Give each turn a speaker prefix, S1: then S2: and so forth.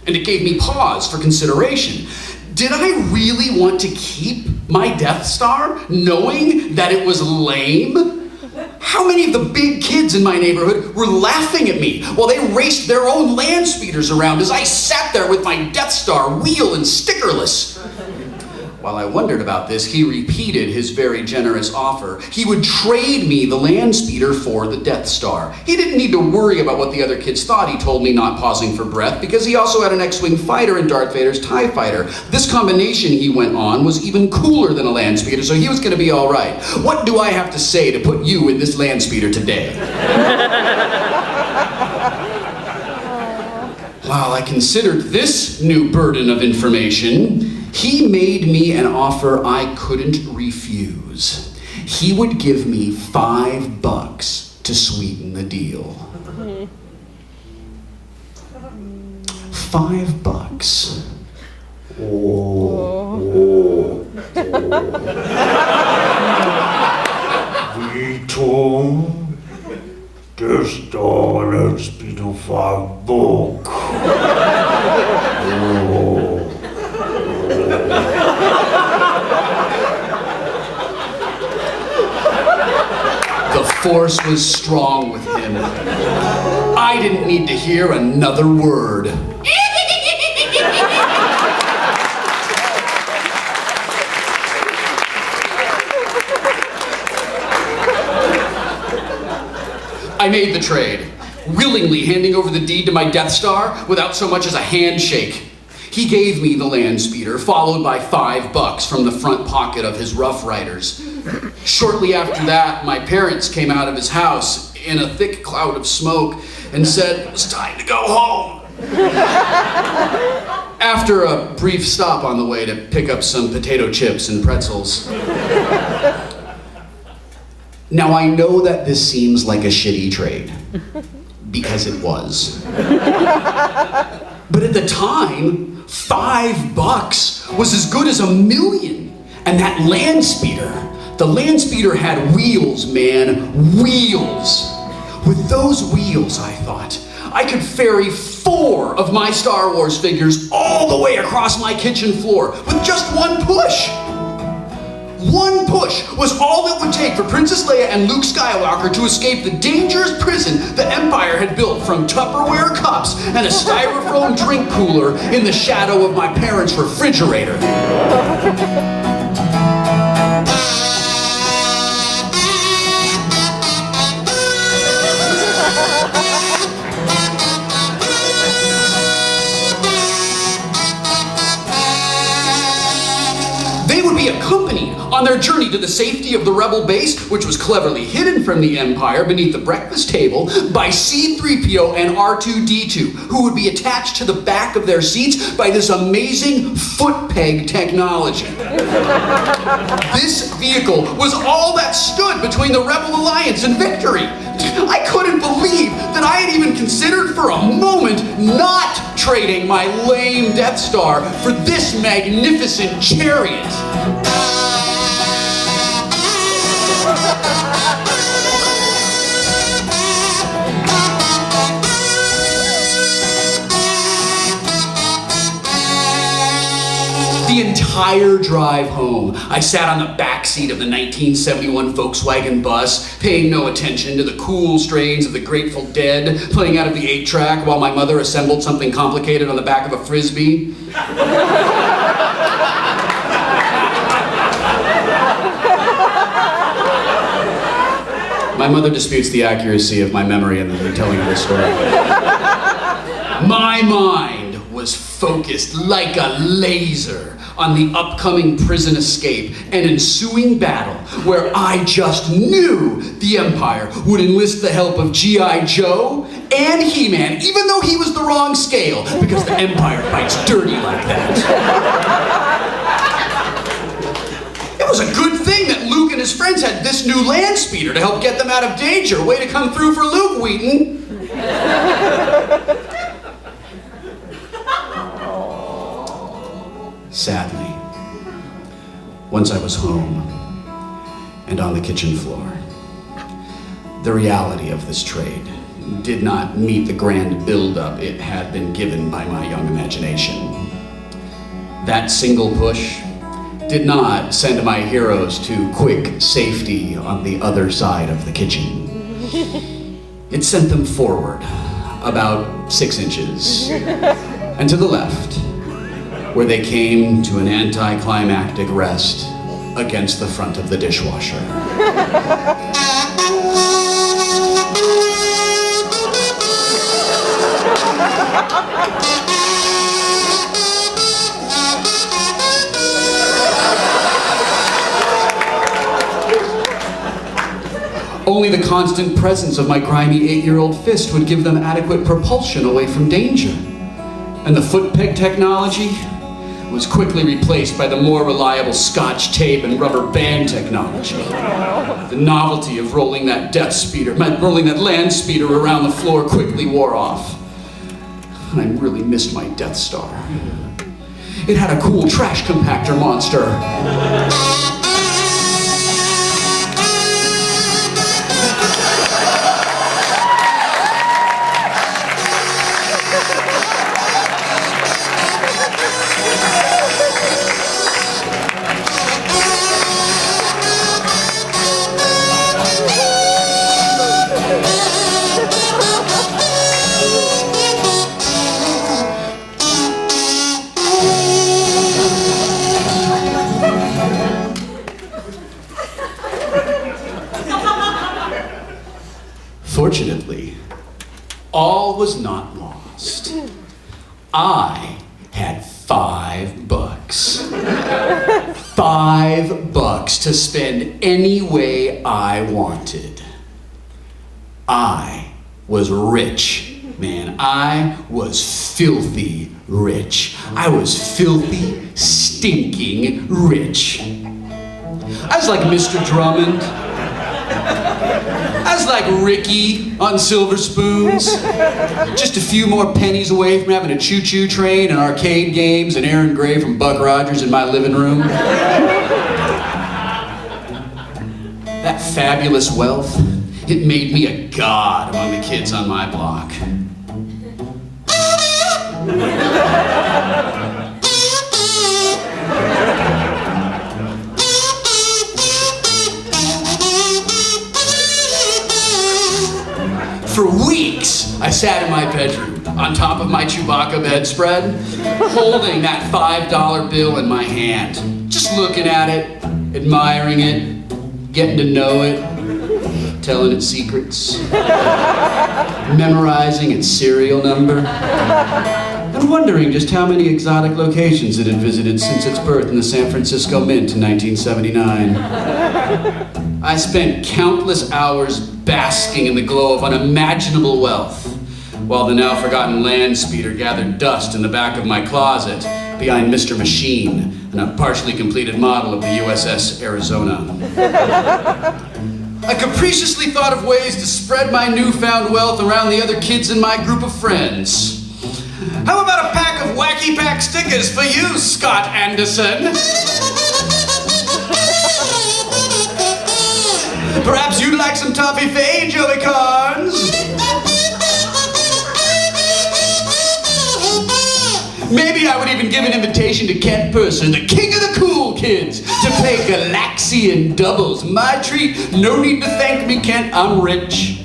S1: and it gave me pause for consideration. Did I really want to keep my Death Star, knowing that it was lame? How many of the big kids in my neighborhood were laughing at me while they raced their own land speeders around as I sat there with my Death Star wheel and stickerless? While I wondered about this, he repeated his very generous offer. He would trade me the land speeder for the Death Star. He didn't need to worry about what the other kids thought, he told me, not pausing for breath, because he also had an X-Wing fighter and Darth Vader's TIE fighter. This combination, he went on, was even cooler than a land speeder, so he was going to be all right. What do I have to say to put you in this land speeder today? While I considered this new burden of information, he made me an offer I couldn't refuse. He would give me $5 to sweeten the deal. $5.
S2: Wheaton, das Dollar speed of $5.
S1: The force was strong with him. I didn't need to hear another word. I made the trade, willingly handing over the deed to my Death Star without so much as a handshake. He gave me the land speeder, followed by $5 from the front pocket of his Rough Riders. Shortly after that, my parents came out of his house in a thick cloud of smoke and said it was time to go home. After a brief stop on the way to pick up some potato chips and pretzels. Now I know that this seems like a shitty trade, because it was. But at the time, $5 was as good as $1 million. And that land speeder, the land speeder had wheels, man, wheels. With those wheels, I thought, I could ferry 4 of my Star Wars figures all the way across my kitchen floor with just one push. One push was all it would take for Princess Leia and Luke Skywalker to escape the dangerous prison the Empire had built from Tupperware cups and a styrofoam drink cooler in the shadow of my parents' refrigerator. They would be accompanied on their journey to the safety of the Rebel base, which was cleverly hidden from the Empire beneath the breakfast table, by C-3PO and R2-D2, who would be attached to the back of their seats by this amazing foot peg technology. This vehicle was all that stood between the Rebel Alliance and victory. I couldn't believe that I had even considered for a moment not trading my lame Death Star for this magnificent chariot. The entire drive home, I sat on the back seat of the 1971 Volkswagen bus, paying no attention to the cool strains of the Grateful Dead playing out of the 8-track while my mother assembled something complicated on the back of a Frisbee. My mother disputes the accuracy of my memory in the retelling of this story. My mind was focused like a laser on the upcoming prison escape and ensuing battle, where I just knew the Empire would enlist the help of G.I. Joe and He-Man, even though he was the wrong scale, because the Empire fights dirty like that. It was a good thing that Luke and his friends had this new land speeder to help get them out of danger. Way to come through for Luke, Wheaton. Sadly, once I was home and on the kitchen floor, the reality of this trade did not meet the grand build-up it had been given by my young imagination. That single push did not send my heroes to quick safety on the other side of the kitchen. It sent them forward about 6 inches and to the left, where they came to an anticlimactic rest against the front of the dishwasher. Only the constant presence of my grimy 8-year-old fist would give them adequate propulsion away from danger. And the foot peg technology was quickly replaced by the more reliable Scotch tape and rubber band technology. The novelty of rolling that land speeder around the floor quickly wore off. And I really missed my Death Star. It had a cool trash compactor monster. Fortunately, all was not lost. I had $5. $5 to spend any way I wanted. I was rich, man. I was filthy rich. I was filthy, stinking rich. I was like Mr. Drummond. I was like Ricky on Silver Spoons, just a few more pennies away from having a choo-choo train and arcade games and Aaron Gray from Buck Rogers in my living room. That fabulous wealth, it made me a god among the kids on my block. For weeks, I sat in my bedroom, on top of my Chewbacca bedspread, holding that $5 bill in my hand, just looking at it, admiring it, getting to know it, telling it secrets, memorizing its serial number, and wondering just how many exotic locations it had visited since its birth in the San Francisco Mint in 1979. I spent countless hours basking in the glow of unimaginable wealth, while the now forgotten land speeder gathered dust in the back of my closet behind Mr. Machine and a partially completed model of the USS Arizona. I capriciously thought of ways to spread my newfound wealth around the other kids in my group of friends. How about a pack of Wacky Pack stickers for you, Scott Anderson? Perhaps you'd like some toffee fade, Joey Carnes? Maybe I would even give an invitation to Kent Purser, the king of the cool kids, to play Galaxian doubles. My treat. No need to thank me, Kent. I'm rich.